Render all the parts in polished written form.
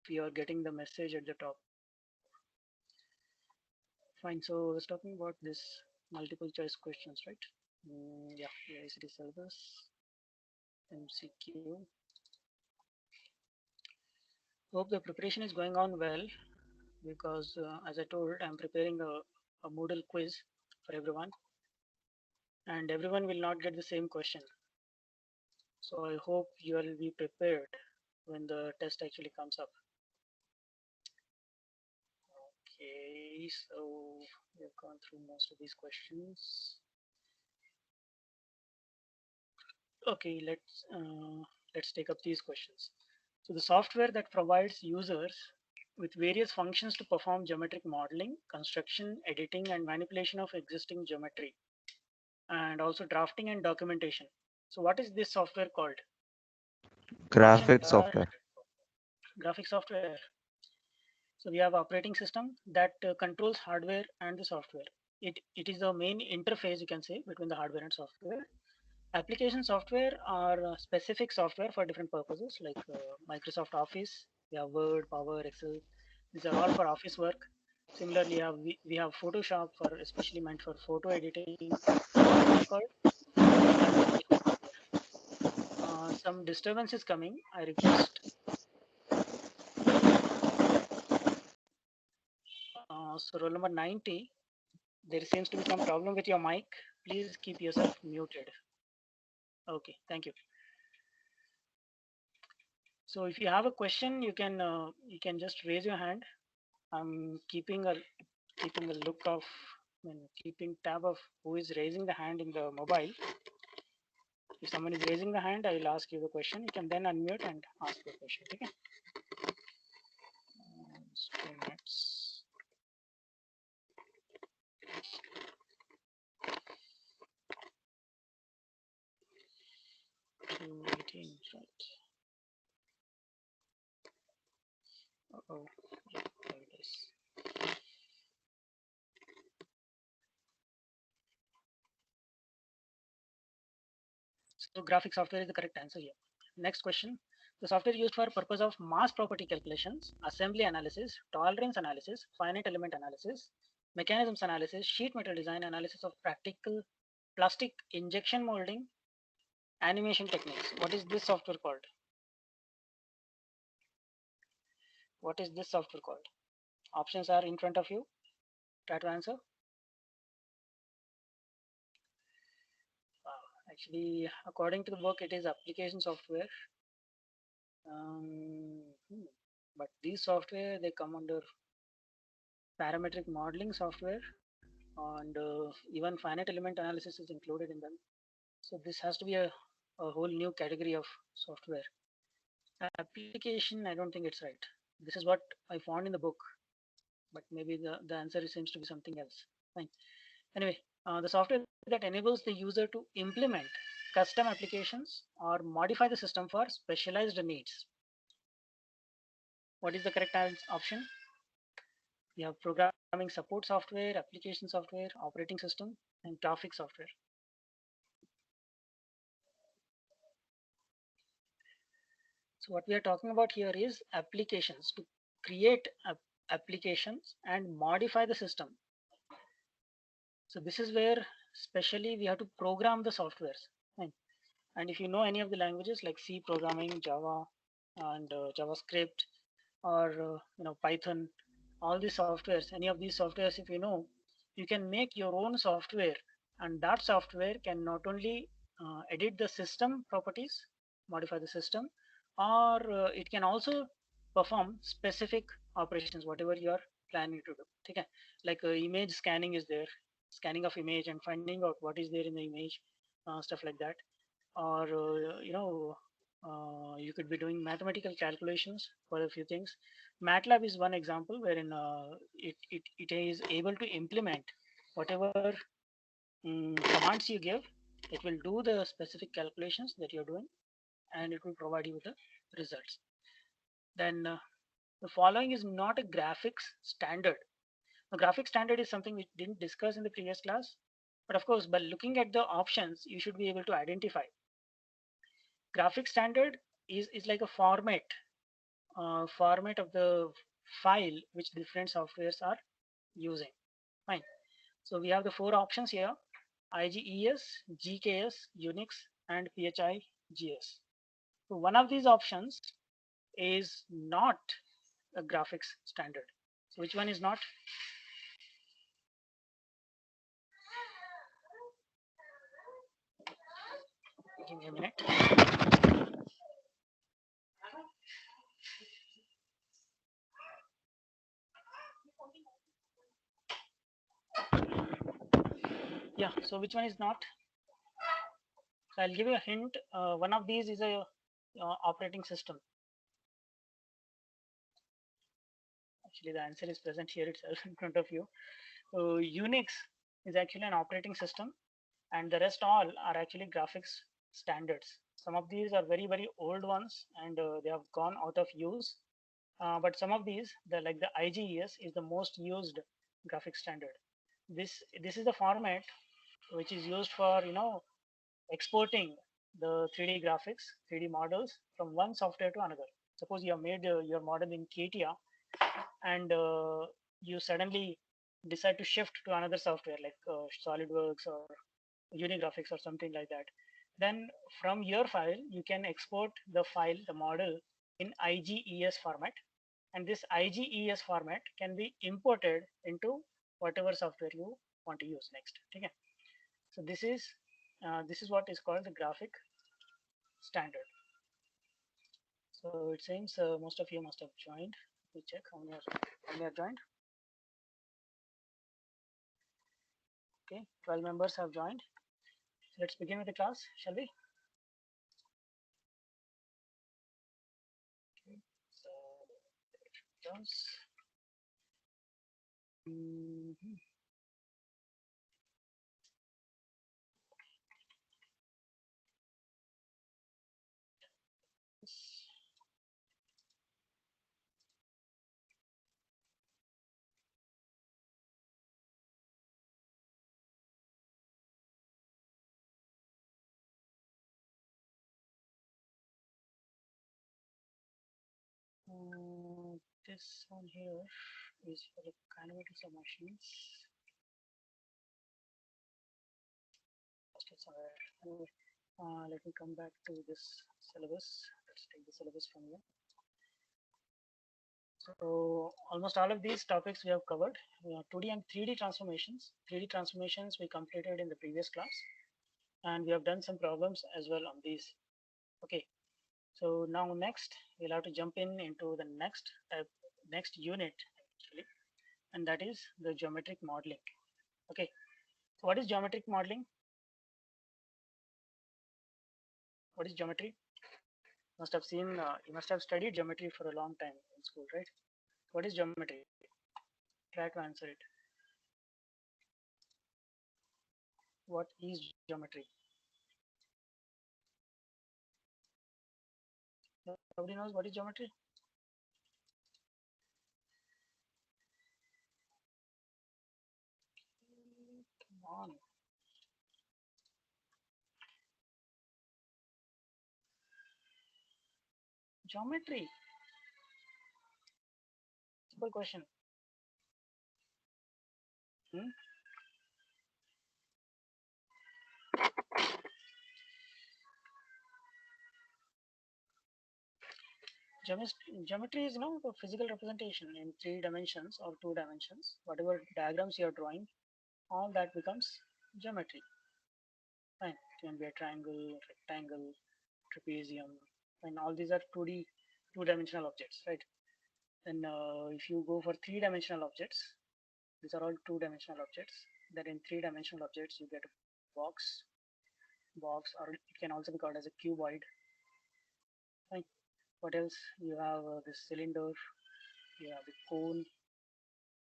you are getting the message at the top. Fine. So I was talking about this multiple choice questions, right? Yeah, ICT syllabus, MCQ. Hope the preparation is going on well because, as I told, I'm preparing a Moodle quiz for everyone, and everyone will not get the same question. So I hope you will be prepared when the test actually comes up. Okay, so we've gone through most of these questions. Okay, let's take up these questions. So the software that provides users with various functions to perform geometric modeling, construction, editing, and manipulation of existing geometry, and also drafting and documentation. So what is this software called? Options Graphic are software. graphic software. So we have operating system that controls hardware and the software. It is the main interface, you can say, between the hardware and software. Application software are specific software for different purposes, like Microsoft Office. We have Word, Power, Excel. These are all for office work. Similarly, we have Photoshop, for especially meant for photo editing. What is called graphic software. Some disturbance is coming. I request. So roll number 90. There seems to be some problem with your mic. Please keep yourself muted. Okay, thank you. So if you have a question, you can just raise your hand. I'm keeping a look of, keeping tab of who is raising the hand in the mobile. If someone is raising the hand, I will ask you the question. You can then unmute and ask the question. Okay. 2 minutes. 2:18, right? Oh, yeah, there it is. So graphic software is the correct answer here. Next question. The software used for purpose of mass property calculations, assembly analysis, tolerance analysis, finite element analysis, mechanisms analysis, sheet metal design, analysis of practical plastic injection molding, animation techniques. What is this software called? What is this software called? Options are in front of you. Try to answer. Actually, according to the book, it is application software. Um, hmm, but these software, they come under parametric modeling software, and even finite element analysis is included in them. So this has to be a whole new category of software. Application, I don't think it's right. This is what I found in the book, but maybe the answer seems to be something else. Fine. Anyway, the software that enables the user to implement custom applications or modify the system for specialized needs. What is the correct option? We have programming support software, application software, operating system, and graphic software. So what we are talking about here is applications, to create applications and modify the system. So this is where specially we have to program the softwares. Right? And if you know any of the languages like C programming, Java, and JavaScript, or Python, all these softwares, any of these softwares, if you know, you can make your own software, and that software can not only edit the system properties, modify the system, or it can also perform specific operations, whatever you are planning to do. Okay, like image scanning is there, scanning of image and finding out what is there in the image, stuff like that. Or you could be doing mathematical calculations for a few things. MATLAB is one example wherein it is able to implement whatever commands you give. It will do the specific calculations that you're doing, and it will provide you with the results. Then the following is not a graphics standard. The graphics standard is something we didn't discuss in the previous class, but of course, by looking at the options, you should be able to identify. Graphic standard is like a format format of the file which different softwares are using. Fine. So we have the four options here: IGES, GKS, Unix, and PHIGS. So one of these options is not a graphics standard. So which one is not? Give me a minute. Yeah, so which one is not? So I'll give you a hint. One of these is a operating system. Actually, the answer is present here itself in front of you. Unix is actually an operating system, and the rest all are actually graphics standards. Some of these are very, very old ones, and they have gone out of use. But some of these, like the IGES, is the most used graphics standard. This is the format which is used for exporting the 3D graphics, 3D models from one software to another. Suppose you have made your model in CATIA, and you suddenly decide to shift to another software like SolidWorks or Unigraphics or something like that. Then from your file, you can export the file, the model, in IGES format, and this IGES format can be imported into whatever software you want to use next. Okay. So this is what is called the graphic standard. So it seems most of you must have joined. Let me check how many are joined. Okay, 12 members have joined. So let's begin with the class, shall we? Okay, so there it goes. Mhm. This one here is for the kinematics of machines. First, it's anyway, let me come back to this syllabus. Let's take the syllabus from here. So almost all of these topics we have covered. 2D and 3D transformations. 3D transformations we completed in the previous class, and we have done some problems as well on these. Okay, so now next we'll have to jump into the next unit actually, and that is the geometric modeling. Okay, so what is geometric modeling? What is geometry? You must have studied geometry for a long time in school, right? What is geometry? Try to answer it. What is geometry? Nobody knows what is geometry? Come on. Geometry. Simple question. Hmm? Geometry is the physical representation in 3 dimensions or 2 dimensions. Whatever diagrams you are drawing, all that becomes geometry. Fine. It can be a triangle, rectangle, trapezium, and all these are 2dimensional objects, right? Then if you go for 3 dimensional objects, these are all 2 dimensional objects. Then in 3 dimensional objects, you get a box, or it can also be called as a cuboid. Fine. What else? You have this cylinder, you have the cone.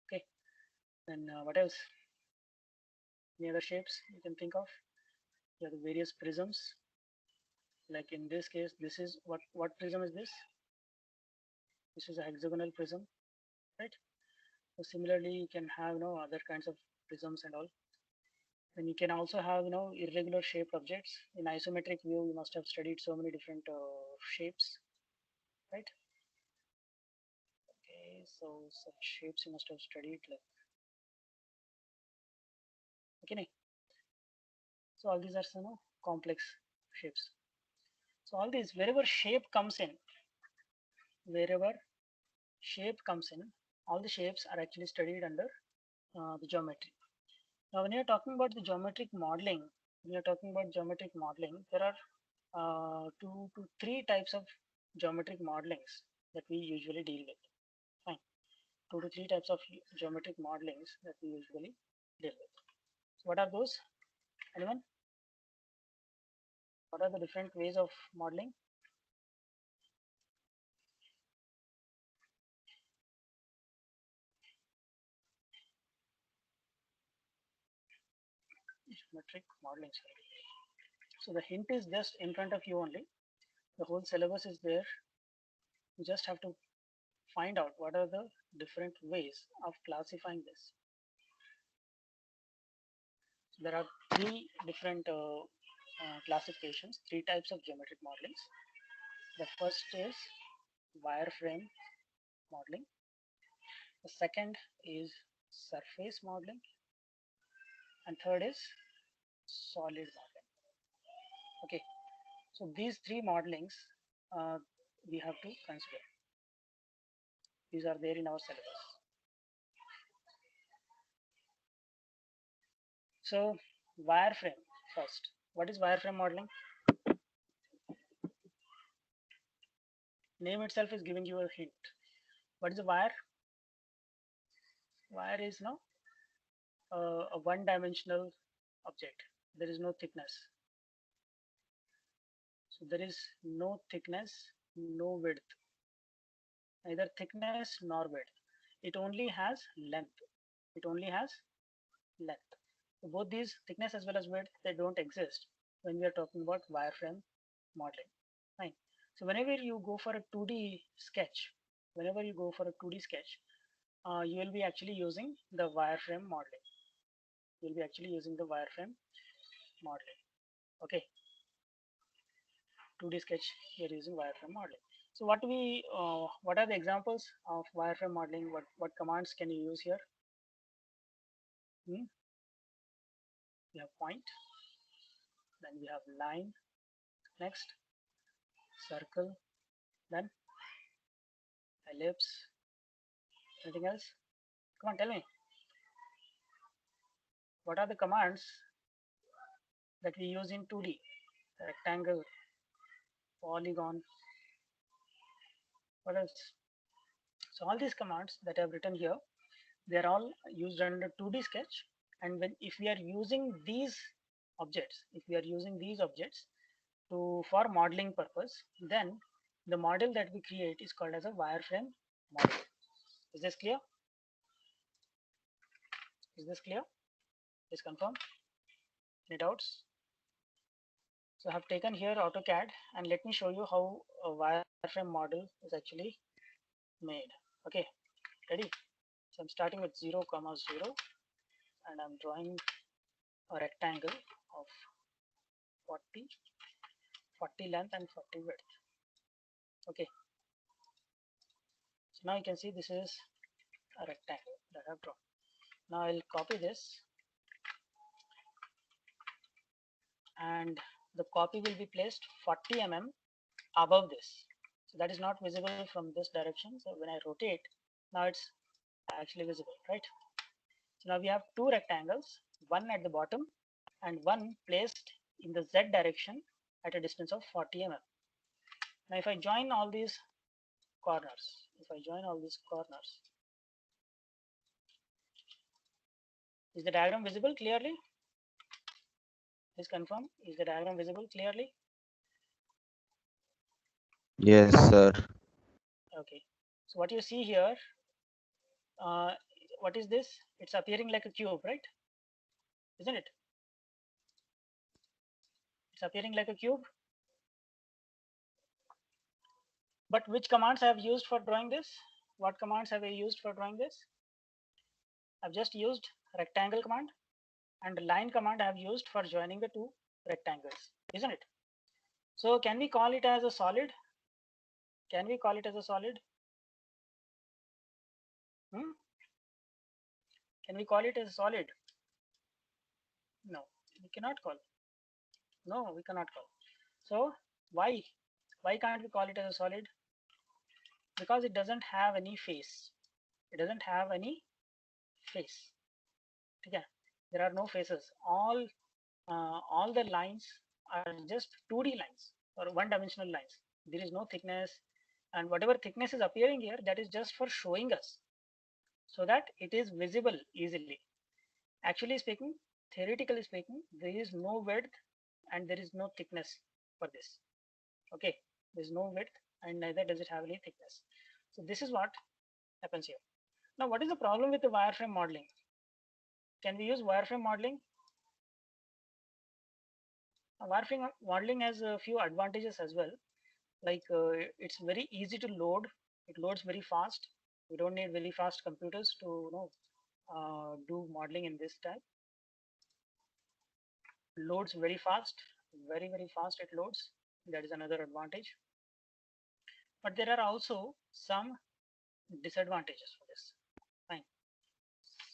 Okay. Then what else? Any other shapes you can think of? You have the various prisms. Like in this case, this is what prism is this? This is a hexagonal prism, right? So similarly, you can have other kinds of prisms and all. Then you can also have irregular shaped objects. In isometric view, you must have studied so many different shapes, right? Okay, so such shapes you must have studied like, okay. So all these are some complex shapes. So all these, wherever shape comes in, all the shapes are actually studied under the geometry. Now, when you're talking about the geometric modeling, there are 2 to 3 types of geometric modelings that we usually deal with. Fine, 2 to 3 types of geometric modelings that we usually deal with. So what are those? Anyone? What are the different ways of modeling? Geometric modeling. So the hint is just in front of you only. The whole syllabus is there. You just have to find out what are the different ways of classifying this. So there are 3 different classifications, 3 types of geometric modelings. The first is wireframe modeling. The second is surface modeling, and third is solid modeling. Okay, so these 3 modelings we have to consider. These are there in our syllabus. So wireframe first. What is wireframe modeling? Name itself is giving you a hint. What is a wire? Wire is now a one-dimensional object. There is no thickness. So there is no thickness, no width, neither thickness nor width. It only has length. It only has length. So both these, thickness as well as width, they don't exist when we are talking about wireframe modeling. Fine. So whenever you go for a 2D sketch, you will be actually using the wireframe modeling. You'll be actually using the wireframe modeling. Okay. 2D sketch, we are using wireframe modeling. So what are the examples of wireframe modeling? What commands can you use here? We have point, then we have line, next circle, then ellipse. Anything else? Come on, tell me. What are the commands that we use in 2D? Rectangle, polygon. What else? So all these commands that I have written here, they are all used under 2D sketch. And if we are using these objects, for modeling purpose, then the model that we create is called as a wireframe model. Is this clear? Please confirm. Any doubts? So I have taken here AutoCAD, and let me show you how a wireframe model is actually made. Okay, ready? So I'm starting with 0, 0, and I'm drawing a rectangle of 40 length and 40 width. Okay, so now you can see this is a rectangle that I've drawn. Now I'll copy this, and the copy will be placed 40 mm above this. So that is not visible from this direction. So when I rotate, now it's actually visible, right? So now we have 2 rectangles, one at the bottom and one placed in the Z direction at a distance of 40 mm. Now if I join all these corners, is the diagram visible clearly? Please confirm, is the diagram visible clearly? Yes, sir. Okay, so what you see here, what is this? It's appearing like a cube, right? Isn't it? It's appearing like a cube. But which commands I have used for drawing this? What commands have I used for drawing this? I've just used rectangle command, and line command I have used for joining the 2 rectangles, isn't it? So can we call it as a solid? Hmm? Can we call it as solid? No, we cannot call. No, we cannot call. So why? Why can't we call it as a solid? Because it doesn't have any face. It doesn't have any face. Yeah, there are no faces. All the lines are just 2D lines or one-dimensional lines. There is no thickness, and whatever thickness is appearing here, that is just for showing us so that it is visible easily. Actually speaking, theoretically speaking, there is no width and there is no thickness for this. Okay, there is no width and neither does it have any thickness. So this is what happens here. Now, what is the problem with the wireframe modeling? Can we use wireframe modeling? Wireframe modeling has a few advantages as well. Like it's very easy to load. It loads very fast. We don't need very fast computers to do modeling in this type. Loads very fast, very fast it loads. That is another advantage. But there are also some disadvantages for this. Fine.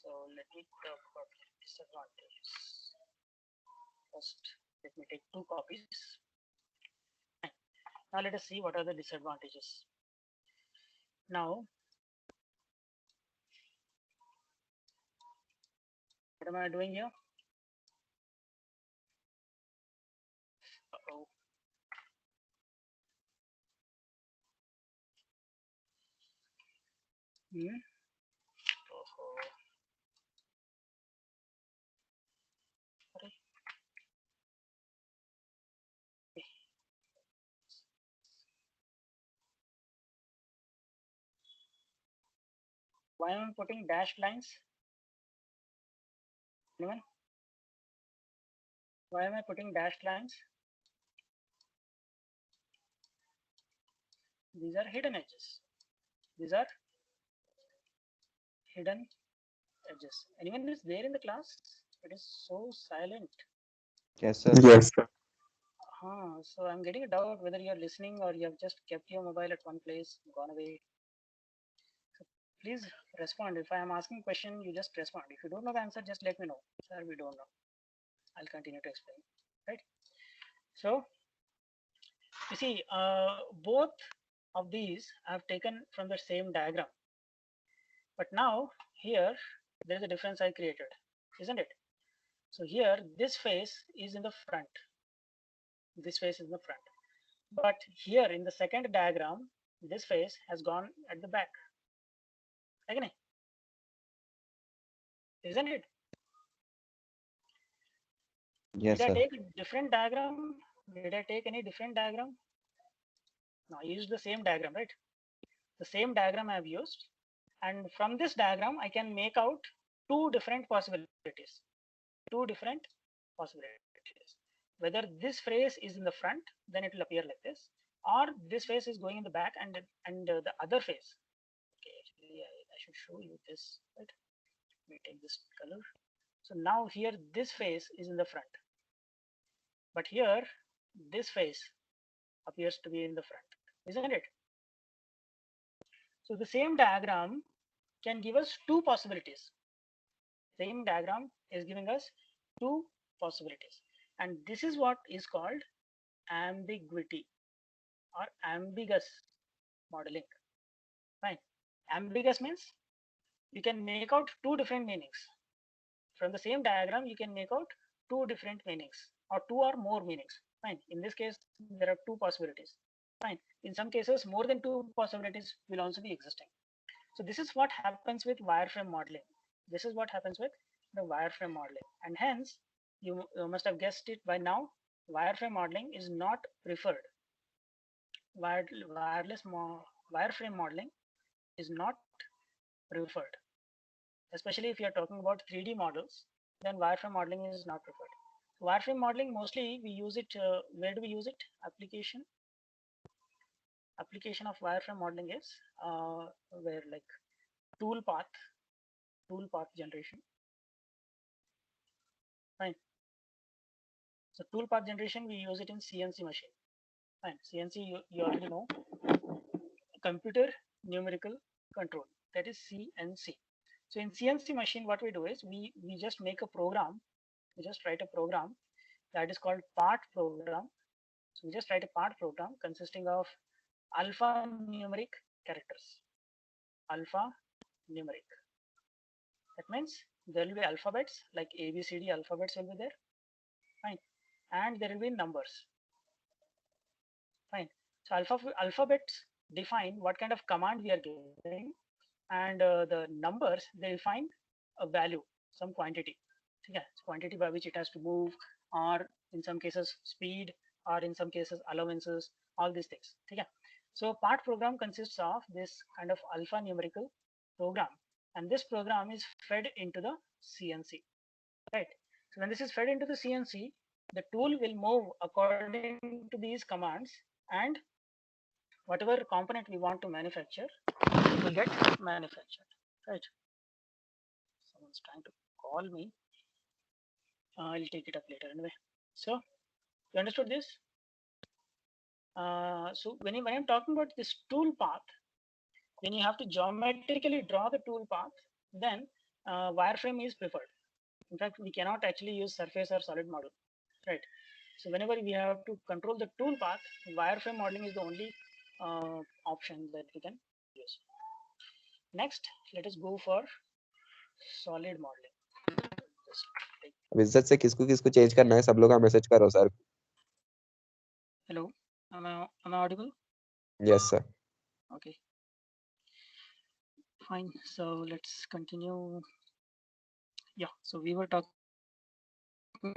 So let me talk about disadvantages. First, let me take 2 copies. Fine. Now let us see what are the disadvantages. Now, what am I doing here? Uh-oh. Hmm. Oh, sorry. Why am I putting dashed lines? Anyone? Why am I putting dashed lines? These are hidden edges. These are hidden edges. Anyone is there in the class? It is so silent. Yes, sir. Yes, sir. So I'm getting a doubt whether you're listening or you have just kept your mobile at one place, gone away. So please respond. If I am asking question, you just respond. If you don't know the answer, just let me know. Sir, we don't know. I'll continue to explain. Right? So you see, both of these I've taken from the same diagram. But now here there is a difference I created, isn't it? So here this face is in the front. This face is in the front. But here in the second diagram, this face has gone at the back. Again, isn't it? Did Yes, I sir. take a different diagram? Did I take any different diagram? No, I used the same diagram, right? The same diagram I have used. And from this diagram, I can make out two different possibilities. Two different possibilities. Whether this face is in the front, then it will appear like this, or this face is going in the back and the other face. Okay, actually, I should show you this. Right? Let me take this color. So now here this face is in the front, but here this face appears to be in the front, isn't it? So the same diagram can give us two possibilities. Same diagram is giving us two possibilities, and this is what is called ambiguity or ambiguous modeling. Fine. Ambiguous means you can make out two different meanings. From the same diagram, you can make out two different meanings or two or more meanings. Fine. In this case, there are two possibilities. Fine. In some cases, more than two possibilities will also be existing. So this is what happens with wireframe modeling. This is what happens with the wireframe modeling. And hence, you must have guessed it by now, wireframe modeling is not preferred. Wireframe modeling is not preferred, especially if you're talking about 3D models, then wireframe modeling is not preferred. Wireframe modeling, mostly we use it, where do we use it? Application of wireframe modeling is where like tool path, tool path generation. Fine. So tool path generation, we use it in CNC machine. Fine. CNC, you already know, computer numerical control. that is CNC. So in CNC machine, what we do is we just make a program. We just write a program that is called part program. So we just write a part program consisting of alphanumeric characters. Alphanumeric. That means there will be alphabets like A, B, C, D alphabets will be there. Fine. And there will be numbers. Fine. So alphabets define what kind of command we are giving, and the numbers, they define a value, some quantity. Yeah, quantity by which it has to move, or in some cases speed, or in some cases allowances, all these things. Yeah. So part program consists of this kind of alphanumerical program, and this program is fed into the CNC, right? So when this is fed into the CNC, the tool will move according to these commands, and whatever component we want to manufacture will get manufactured, right? Someone's trying to call me. I'll take it up later anyway. So you understood this? So when I'm talking about this tool path, when you have to geometrically draw the tool path, then wireframe is preferred. In fact, we cannot actually use surface or solid model, right? So whenever we have to control the tool path, wireframe modeling is the only option that we can use. Next, let us go for solid modeling. विज्जत से किसको किसको change करना है, सब लोग का message करो sir. Hello, am I audible? Yes sir. Okay, fine. So let's continue. Yeah, so we were talking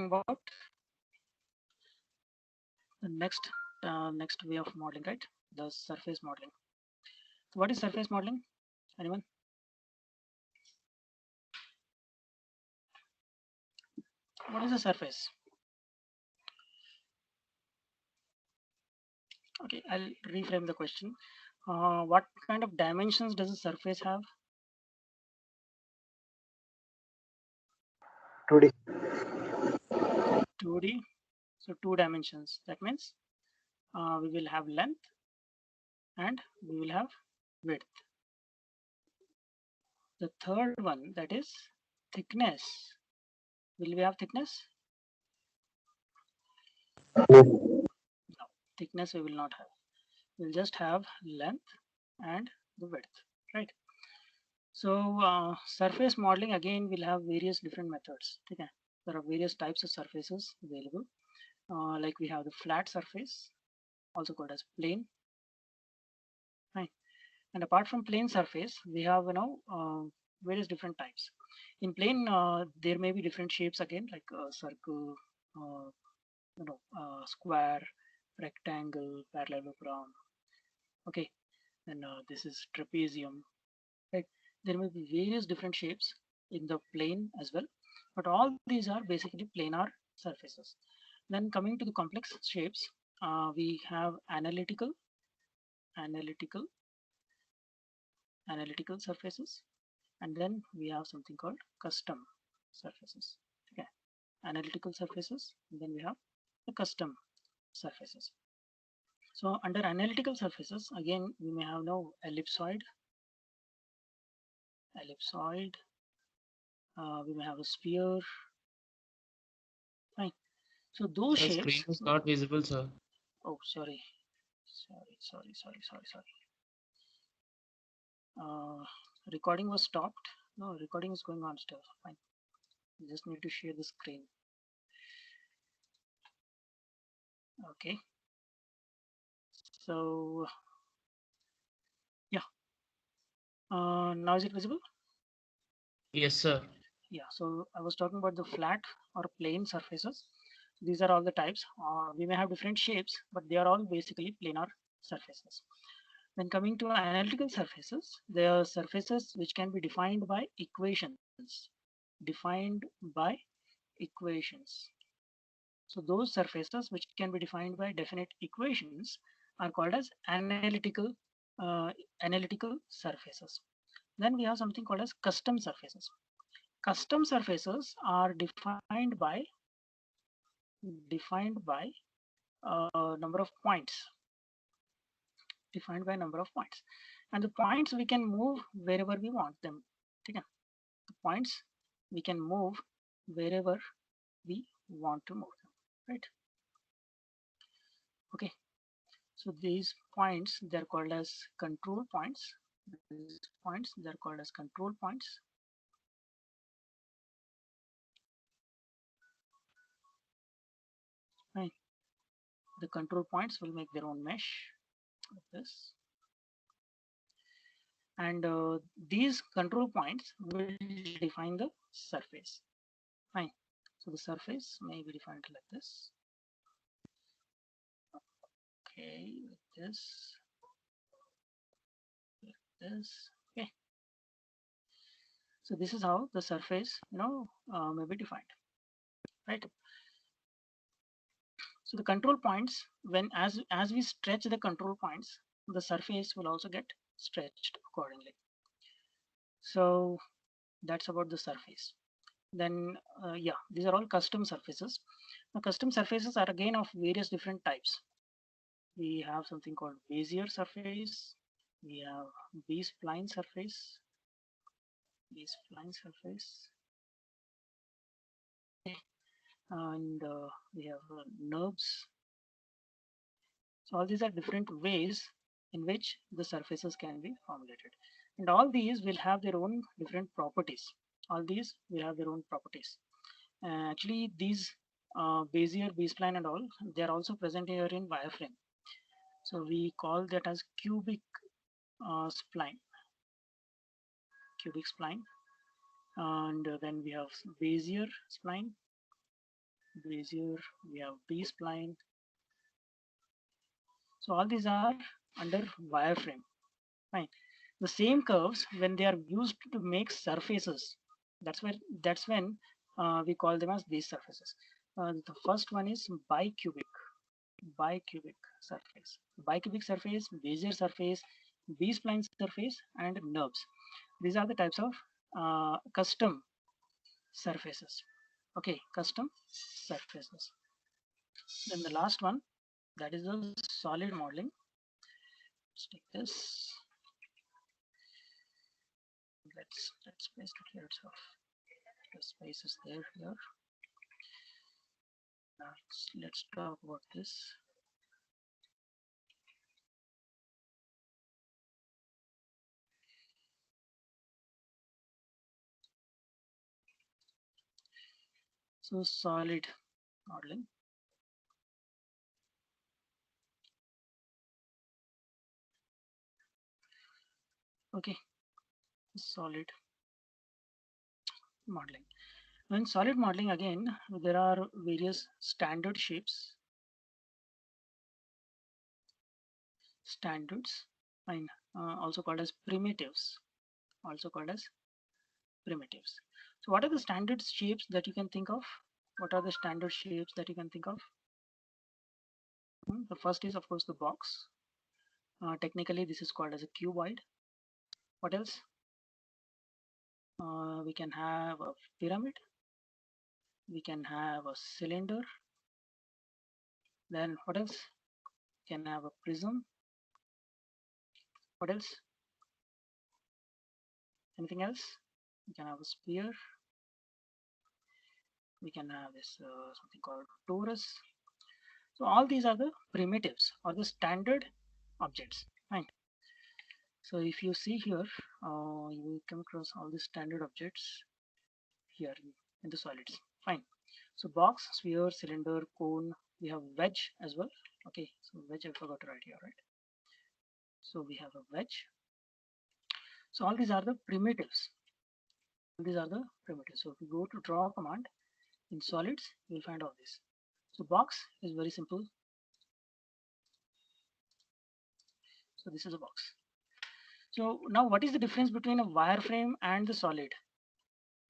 about the next way of modeling, right? The surface modeling. So what is surface modeling? Anyone? What is a surface? Okay, I'll reframe the question. What kind of dimensions does a surface have? 2D. 2D. So 2 dimensions. That means we will have length and we will have width. The third one, that is thickness. Will we have thickness? No, thickness we will not have. We'll just have length and the width, right? So surface modeling, again, will have various different methods. Okay, there are various types of surfaces available. Like we have the flat surface, also called as plane, right? And apart from plane surface, we have various different types. In plane, there may be different shapes again, like circle, square, rectangle, parallelogram. Okay, and this is trapezium, right? There may be various different shapes in the plane as well, but all these are basically planar surfaces. Then coming to the complex shapes, we have analytical surfaces, and then we have something called custom surfaces. Okay, analytical surfaces, and then we have the custom surfaces. So under analytical surfaces, again, we may have no ellipsoid, we may have a sphere, right? So those Sir, shapes. screen is not visible, sir. Oh, sorry. Recording was stopped. No, recording is going on still. Fine. You just need to share the screen. Okay. So yeah. Now is it visible? Yes, sir. Yeah. So I was talking about the flat or plane surfaces. These are all the types. We may have different shapes, but they are all basically planar surfaces. Then coming to analytical surfaces, they are surfaces which can be defined by equations. So those surfaces which can be defined by definite equations are called as analytical surfaces. Then we have something called as custom surfaces. Custom surfaces are defined by number of points. defined by number of points, and the points we can move wherever we want them. Okay, the points we can move wherever we want to move them, right? Okay, so these points, they're called as control points. These points, they're called as control points. Right. The control points will make their own mesh like this, and these control points will define the surface. Fine. So the surface may be defined like this. Okay, like this, like this. Okay. So this is how the surface, may be defined, right? So the control points, when as we stretch the control points, the surface will also get stretched accordingly. So that's about the surface. Then yeah, these are all custom surfaces. Now custom surfaces are again of various different types. We have something called Bezier surface. We have B-spline surface. B-spline surface. Okay. And we have NURBS. So all these are different ways in which the surfaces can be formulated. And all these will have their own different properties. All these will have their own properties. Actually, these Bezier, B-spline and all, they are also present here in wireframe. So we call that as cubic spline. Cubic spline. And then we have Bezier spline. Bezier, we have B-spline. So all these are under wireframe. Fine. The same curves, when they are used to make surfaces, that's when we call them as these surfaces. The first one is bicubic surface. Bicubic surface, Bezier surface, B-spline surface, and NURBS. These are the types of custom surfaces. Okay, custom surfaces. Then the last one, that is the solid modeling. Let's take this. Let's paste it here itself. The space is there here. Now let's talk about this. So solid modeling. Okay, solid modeling. In solid modeling, again, there are various standard shapes, standards, and also called as primitives. Also called as primitives. So what are the standard shapes that you can think of? What are the standard shapes that you can think of? The first is, of course, the box. Technically, this is called as a cuboid. What else? We can have a pyramid. We can have a cylinder. Then what else? We can have a prism. What else? Anything else? We can have a sphere. We can have this something called torus. So all these are the primitives or the standard objects. Fine. So if you see here, you will come across all the standard objects here in the solids. Fine. So box, sphere, cylinder, cone. We have wedge as well. Okay. So wedge I forgot to write here, right? So we have a wedge. So all these are the primitives. These are the primitives. So if you go to draw command in solids, you will find all this. So box is very simple. So this is a box. So now what is the difference between a wireframe and the solid?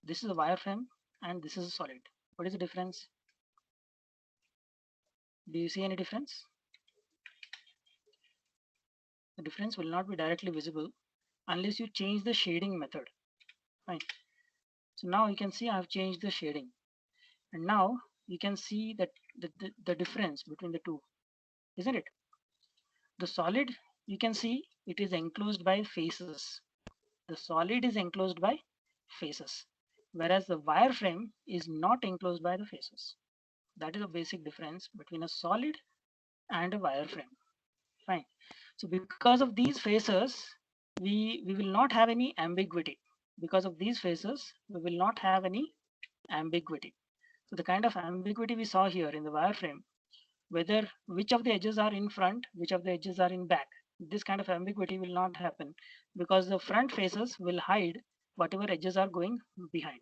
This is a wireframe and this is a solid. What is the difference? Do you see any difference? The difference will not be directly visible unless you change the shading method. Fine. So now you can see I have changed the shading. And now you can see that the difference between the two, isn't it? The solid you can see it is enclosed by faces. The solid is enclosed by faces, whereas the wireframe is not enclosed by the faces. That is a basic difference between a solid and a wireframe. Fine. So because of these faces, we will not have any ambiguity. Because of these faces, we will not have any ambiguity. So the kind of ambiguity we saw here in the wireframe, whether which of the edges are in front, which of the edges are in back, this kind of ambiguity will not happen because the front faces will hide whatever edges are going behind.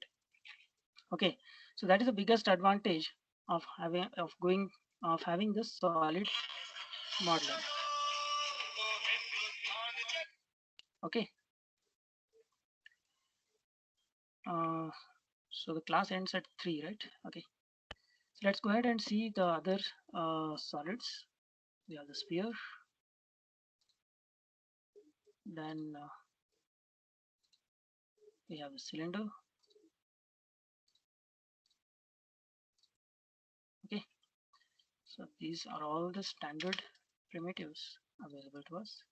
Okay, so that is the biggest advantage of having this solid modeling. Okay, so the class ends at 3, right? Okay, so let's go ahead and see the other solids. We have the sphere, then we have the cylinder. Okay, so these are all the standard primitives available to us.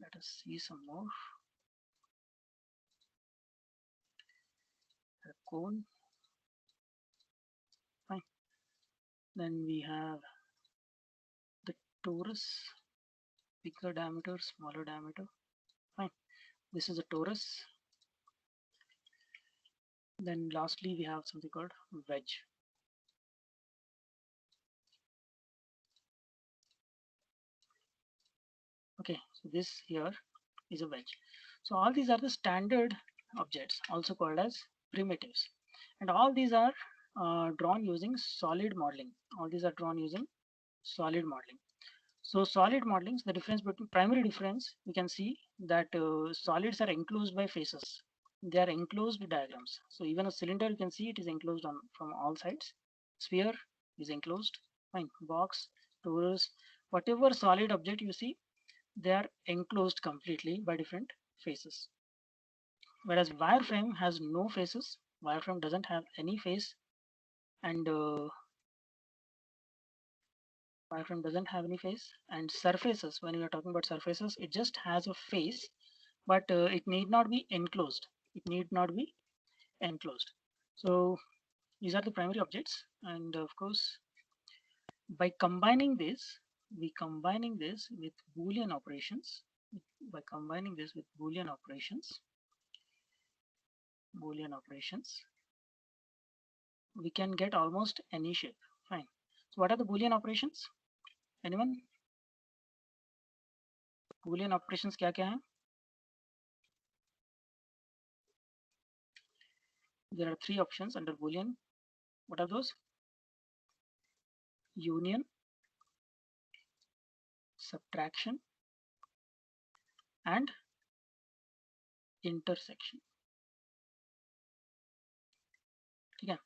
Let us see some more. A cone. Fine. Then we have the torus, bigger diameter, smaller diameter. Fine. This is a torus. Then lastly, we have something called wedge. Okay, so this here is a wedge. So all these are the standard objects, also called as primitives, and all these are drawn using solid modeling. All these are drawn using solid modeling. So solid modelings, the difference between primary difference, we can see that solids are enclosed by faces. They are enclosed diagrams. So even a cylinder, you can see it is enclosed on from all sides. Sphere is enclosed. Fine. Box, torus, whatever solid object you see, they are enclosed completely by different faces. Whereas wireframe has no faces. Wireframe doesn't have any face, and wireframe doesn't have any face. And surfaces, when we are talking about surfaces, it just has a face, but it need not be enclosed. It need not be enclosed. So these are the primary objects, and of course, by combining this, we combining this with Boolean operations. By combining this with Boolean operations, we can get almost any shape. Fine. So what are the Boolean operations? Anyone? Boolean operations क्या हैं? There are 3 options under Boolean. What are those? Union, subtraction, and intersection. Okay.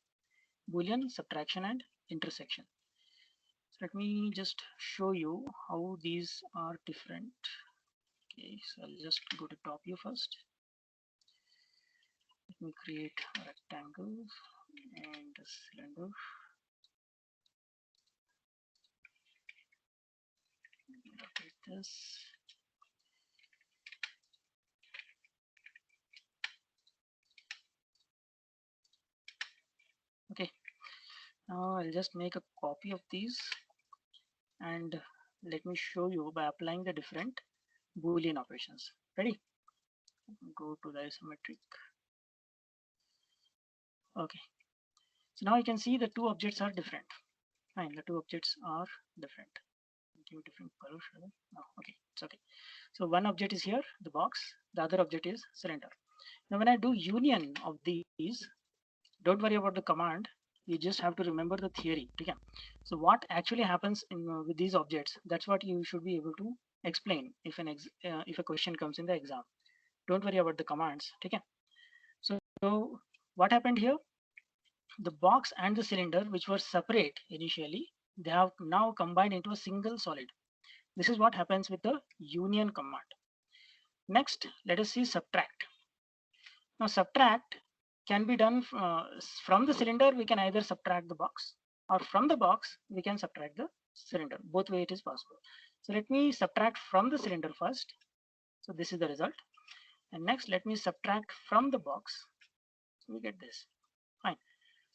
Boolean, subtraction, and intersection. So let me just show you how these are different. Okay, so I'll just go to top view first. Let me create a rectangle and a cylinder. Rotate this. Okay, now I'll just make a copy of these and let me show you by applying the different Boolean operations. Ready? Go to the isometric. Okay, so now you can see the 2 objects are different. Fine, the 2 objects are different. Give different colors. No, okay, it's okay. So one object is here, the box. The other object is cylinder. Now when I do union of these, don't worry about the command. You just have to remember the theory. Okay? So what actually happens in with these objects? That's what you should be able to explain if if a question comes in the exam. Don't worry about the commands. Okay? So what happened here? The box and the cylinder, which were separate initially, they have now combined into a single solid. This is what happens with the union command. Next, let us see subtract. Now subtract can be done from the cylinder. We can either subtract the box, or from the box we can subtract the cylinder. Both way it is possible. So let me subtract from the cylinder first. So this is the result. And next, let me subtract from the box. So we get this. Fine.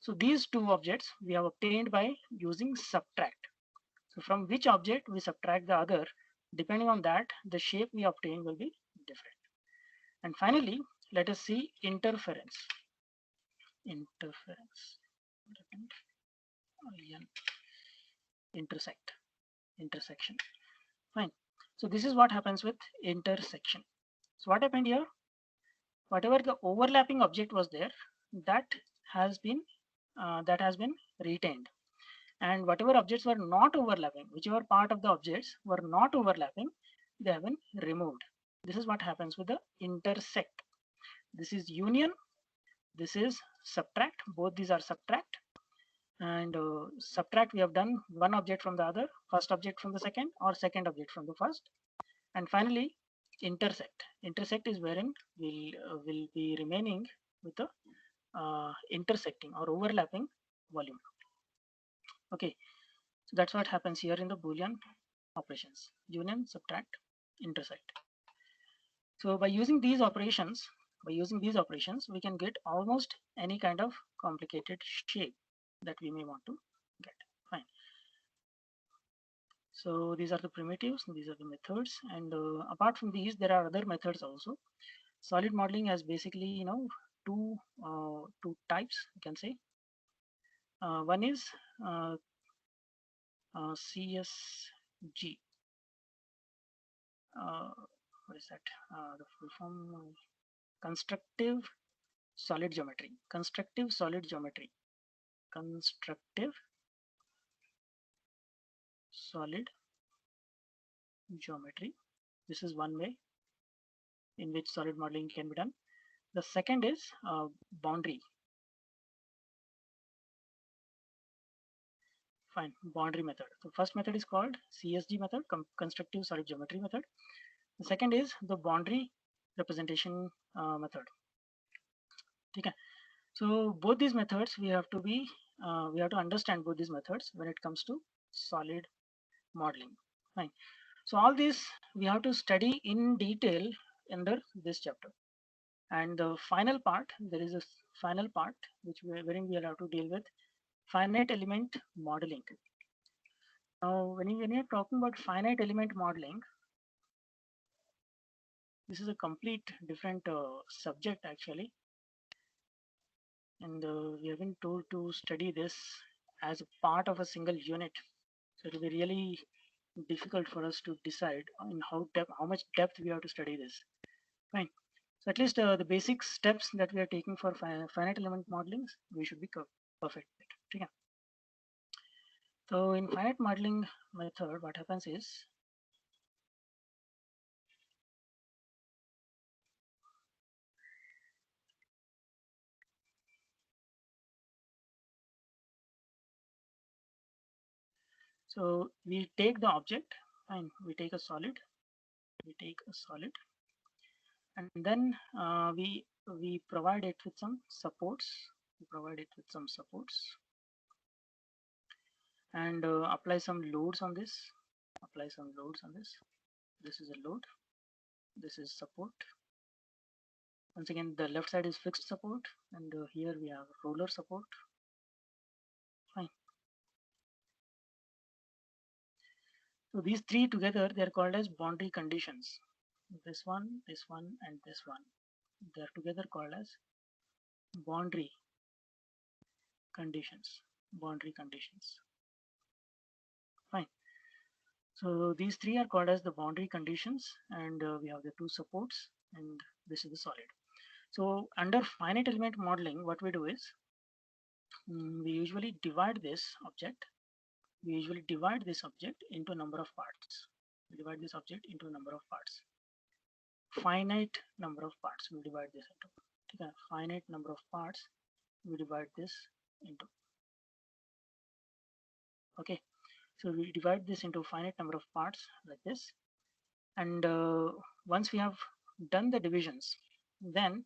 So these two objects we have obtained by using subtract. So from which object we subtract the other, depending on that, the shape we obtain will be different. And finally, let us see interference. Interference. Intersect. Intersection. Fine. So this is what happens with intersection. So what happened here? Whatever the overlapping object was there, that has been retained. And whatever objects were not overlapping, whichever part of the objects were not overlapping, they have been removed. This is what happens with the intersect. This is union, this is subtract, both these are subtract. And subtract, we have done one object from the other, first object from the second, or second object from the first. And finally, intersect. Intersect is wherein will be remaining with the intersecting or overlapping volume. Okay, so that's what happens here in the Boolean operations: union, subtract, intersect. So by using these operations, we can get almost any kind of complicated shape that we may want to get. Fine. So these are the primitives, these are the methods, and apart from these, there are other methods also. Solid modeling has basically, two types, you can say. One is CSG. What is that? The full form: constructive solid geometry. Constructive solid geometry. Constructive solid geometry. This is one way in which solid modeling can be done. The second is boundary. Fine, boundary method. The first method is called CSG method, constructive solid geometry method. The second is the boundary representation method. Okay. So both these methods we have to understand both these methods when it comes to solid modeling. Fine. So all this we have to study in detail under this chapter. And the final part, there is a final part wherein we will have to deal with finite element modeling. Now, when you're talking about finite element modeling, this is a complete different subject actually, and we have been told to study this as a part of a single unit. So it will be really difficult for us to decide in how much depth we have to study this. Fine. So at least the basic steps that we are taking for finite element modeling, we should be perfect. Okay. So in finite modeling method, what happens is, so we take the object and we take a solid, and then we provide it with some supports. And apply some loads on this. This is a load. This is support. Once again, the left side is fixed support, and here we have roller support. Fine. So these three together, they are called as boundary conditions. This one, and this one. They are together called as boundary conditions. Fine. So these three are called as the boundary conditions, and we have the two supports, and this is the solid. So under finite element modeling, what we do is we usually divide this object into a number of parts. Finite number of parts we divide this into. Okay. Finite number of parts we divide this into. Okay. So we divide this into finite number of parts like this. And once we have done the divisions, then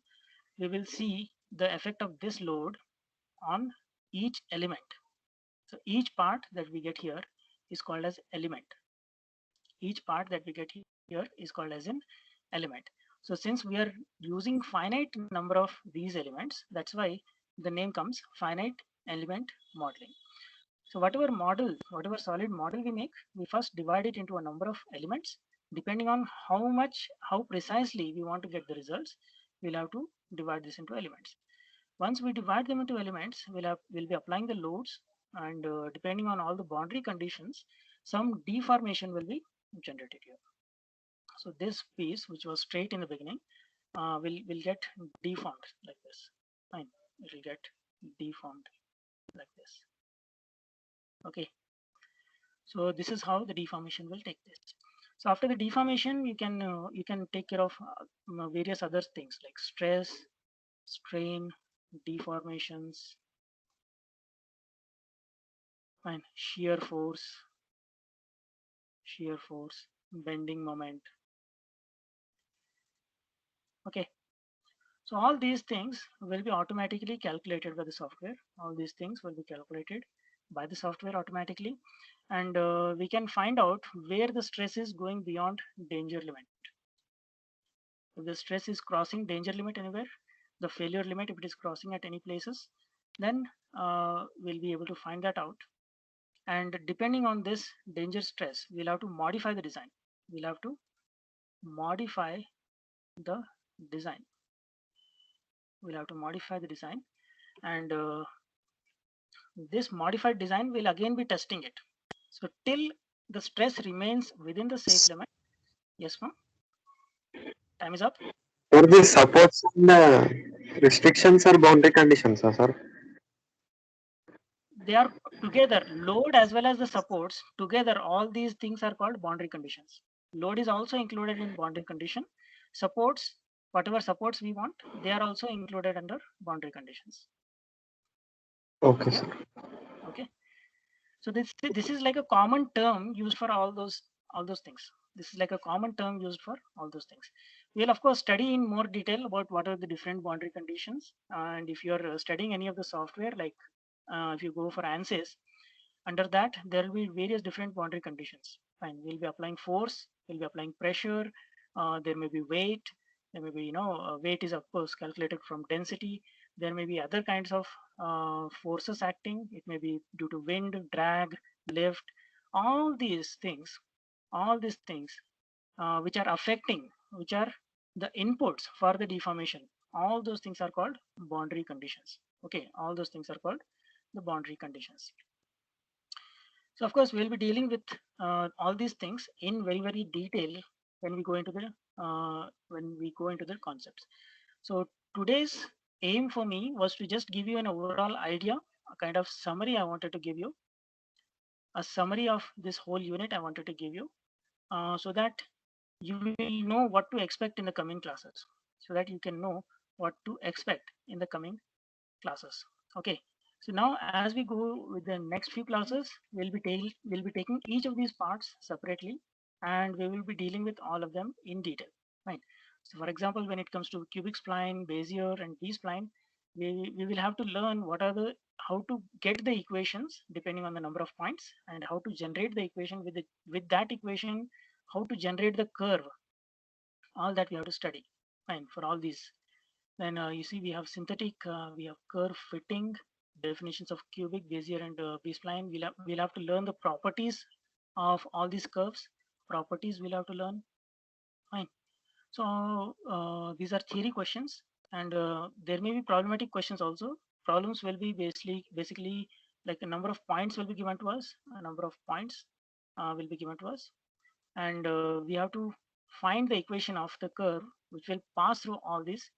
we will see the effect of this load on each element. So each part that we get here is called as element. each part that we get here is called as an element. So since we are using finite number of these elements, that's why the name comes finite element modeling. So whatever solid model we make, we first divide it into a number of elements. Depending on how precisely we want to get the results, we'll have to divide this into elements. Once we divide them into elements, we'll be applying the loads, and depending on all the boundary conditions, some deformation will be generated here. So this piece, which was straight in the beginning, will get deformed like this. Fine, it will get deformed like this. Okay, so this is how the deformation will take place. So after the deformation, you can take care of various other things like stress, strain, deformations, fine, shear force, bending moment. Okay, so all these things will be automatically calculated by the software. All these things will be calculated by the software automatically, and we can find out where the stress is going beyond danger limit. If the stress is crossing danger limit anywhere, the failure limit, if it is crossing at any places, then we'll be able to find that out. And depending on this danger stress, we'll have to modify the design. We'll have to modify the design. We'll have to modify the design, and this modified design will again be testing it. So till the stress remains within the safe limit. Yes, ma'am. Time is up. For the supports and restrictions or boundary conditions, sir. They are together, load as well as the supports together. All these things are called boundary conditions. Load is also included in boundary condition. Supports, whatever supports we want, they are also included under boundary conditions. Okay, Yeah? sir. Okay. So this is like a common term used for all those things. This is like a common term used for all those things. We'll of course study in more detail about what are the different boundary conditions. And if you're studying any of the software, like if you go for ANSYS, under that there will be various different boundary conditions. Fine, we'll be applying force, we'll be applying pressure, there may be weight, there may be weight is of course calculated from density. There may be other kinds of forces acting. It may be due to wind, drag, lift, all these things, which are affecting, which are the inputs for the deformation. All those things are called boundary conditions. Okay, all those things are called the boundary conditions. So of course we'll be dealing with all these things in very very detail when we go into the concepts. So today's aim for me was to just give you an overall idea, a kind of summary I wanted to give you, a summary of this whole unit I wanted to give you, so that you will know what to expect in the coming classes, so that you can know what to expect in the coming classes. Okay, so now as we go with the next few classes, we'll be taking each of these parts separately, and we will be dealing with all of them in detail. Right. So for example, when it comes to cubic spline, Bezier, and B-spline, we will have to learn how to get the equations depending on the number of points, and how to generate the equation with that equation, how to generate the curve. All that we have to study. Fine, for all these. Then you see we have synthetic, we have curve fitting, definitions of cubic, Bezier, and B-spline. We'll have to learn the properties of all these curves. Properties we'll have to learn. Fine. So these are theory questions, and there may be problematic questions also. Problems will be basically like a number of points will be given to us. A number of points will be given to us, and we have to find the equation of the curve which will pass through all these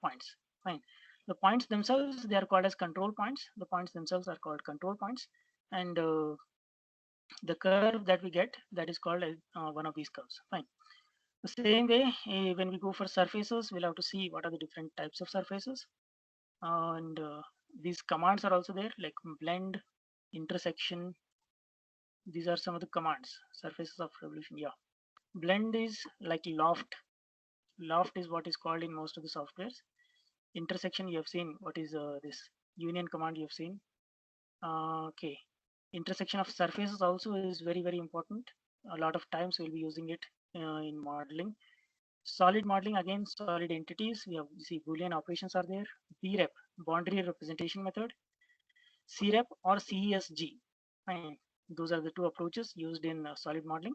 points. Fine. The points themselves, they are called as control points. The points themselves are called control points, and the curve that we get, that is called one of these curves. Fine. The same way, when we go for surfaces, we'll have to see what are the different types of surfaces, and these commands are also there, like blend, intersection. These are some of the commands. Surfaces of revolution. Yeah. Blend is like loft. Loft is what is called in most of the softwares. Intersection, you have seen what is this union command you have seen. Okay. Intersection of surfaces also is very very important. a lot of times we'll be using it in modeling. Solid modeling, again, solid entities. We have, see, Boolean operations are there. BREP, boundary representation method. CREP or CESG. Fine. Those are the two approaches used in solid modeling.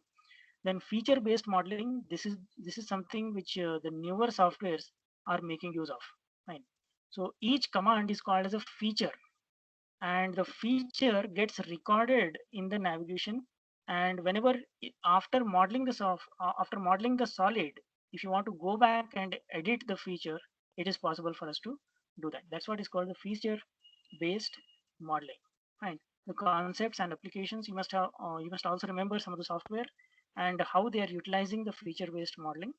Then feature-based modeling. This is something which the newer softwares are making use of. Fine. So each command is called as a feature, and the feature gets recorded in the navigation. And whenever after modeling after modeling the solid, if you want to go back and edit the feature, it is possible for us to do that. That's what is called the feature-based modeling. Fine. The concepts and applications, you must have. You must also remember some of the software and how they are utilizing the feature-based modeling.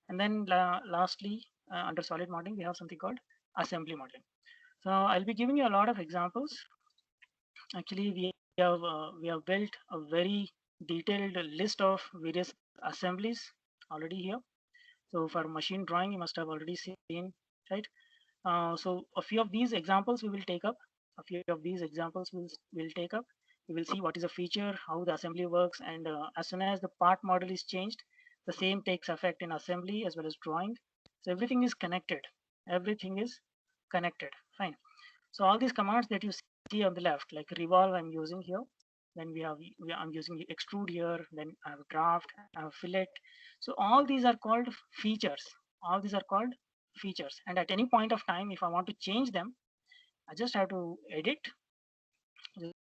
And then lastly, under solid modeling, we have something called assembly modeling. So I'll be giving you a lot of examples. Actually, we have built a very detailed list of various assemblies already here. So for machine drawing, you must have already seen, right? So a few of these examples we will take up. A few of these examples we'll take up. We will see what is a feature, how the assembly works, and as soon as the part model is changed, the same takes effect in assembly as well as drawing. So everything is connected. Everything is connected. Fine. So all these commands that you see on the left, like revolve, I'm using here. Then I'm using extrude here. Then I have draft, I have fillet. So all these are called features. All these are called features. And at any point of time, if I want to change them, I just have to edit.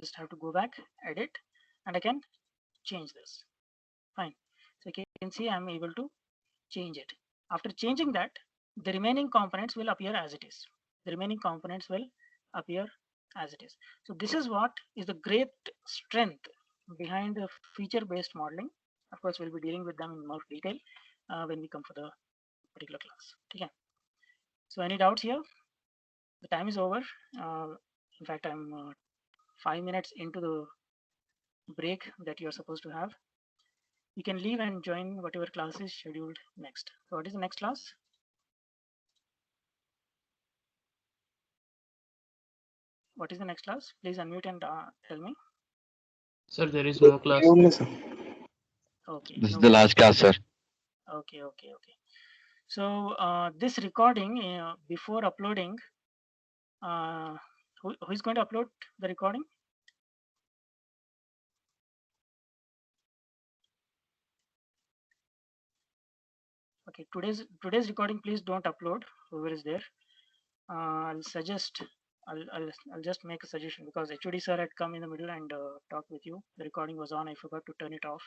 Just have to go back, edit, and I can change this. Fine. So you can see I'm able to change it. After changing that, the remaining components will appear as it is. The remaining components will appear as it is. So this is what is the great strength behind the feature-based modeling. Of course, we'll be dealing with them in more detail when we come for the particular class. Okay. So any doubts here? The time is over. In fact, I'm 5 minutes into the break that you're supposed to have. You can leave and join whatever class is scheduled next. So what is the next class? What is the next class? Please unmute and tell me. Sir, there is no class. Only, sir. Okay. This is No the class. last class, sir. Okay. So this recording, before uploading, who is going to upload the recording? Okay, today's recording, please don't upload. Whoever is there, I'll suggest. I'll just make a suggestion because HOD sir had come in the middle and talked with you. The recording was on. I forgot to turn it off.